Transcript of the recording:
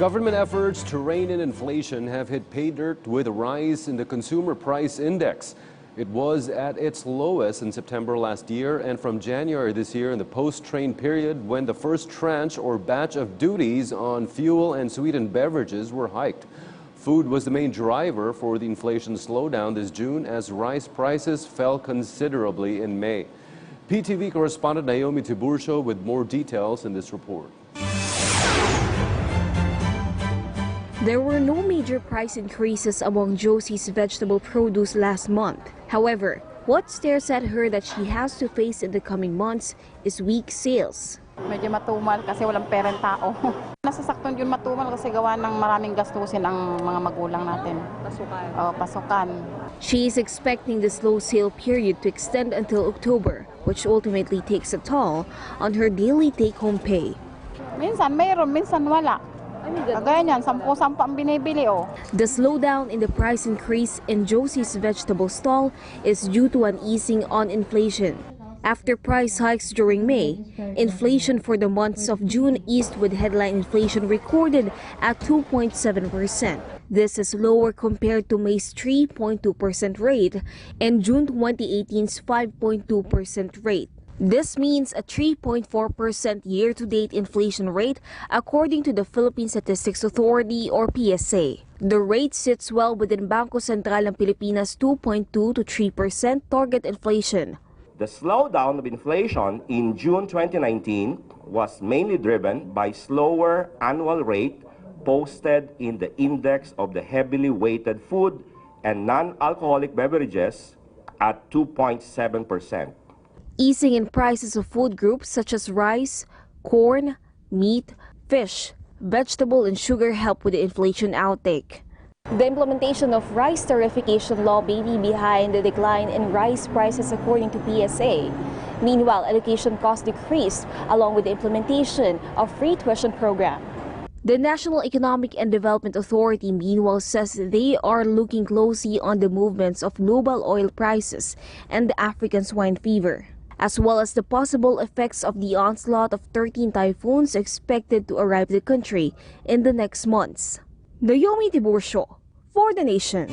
Government efforts to rein in inflation have hit pay dirt with a rise in the Consumer Price Index. It was at its lowest in September last year and from January this year in the post-train period when the first tranche or batch of duties on fuel and sweetened beverages were hiked. Food was the main driver for the inflation slowdown this June as rice prices fell considerably in May. PTV correspondent Naomi Tiburcio with more details in this report. There were no major price increases among Josie's vegetable produce last month. However, what stares at her that she has to face in the coming months is weak sales. Medyo matumal kasi walang perang tao. Nasasaktan yun matumal kasi gawa ng maraming gastusin ang mga magulang natin. Pasukan. Pasukan. She is expecting the slow sale period to extend until October, which ultimately takes a toll on her daily take-home pay. Minsan mayroon, minsan wala. Kagaya niyan, 10-10 ang binibili The slowdown in the price increase in Josie's vegetable stall is due to an easing on inflation. After price hikes during May, inflation for the months of June eased with headline inflation recorded at 2.7%. This is lower compared to May's 3.2% rate and June 2018's 5.2% rate. This means a 3.4% year-to-date inflation rate according to the Philippine Statistics Authority or PSA. The rate sits well within Bangko Sentral ng Pilipinas' 2.2 to 3% target inflation. The slowdown of inflation in June 2019 was mainly driven by slower annual rate posted in the index of the heavily weighted food and non-alcoholic beverages at 2.7%. Easing in prices of food groups such as rice, corn, meat, fish, vegetable and sugar help with the inflation outtake. The implementation of rice tariffication law may be behind the decline in rice prices according to PSA. Meanwhile, education costs decreased along with the implementation of free tuition program. The National Economic and Development Authority meanwhile says they are looking closely on the movements of global oil prices and the African swine fever, as well as the possible effects of the onslaught of 13 typhoons expected to arrive the country in the next months. Naomi Tiburcio for The Nation.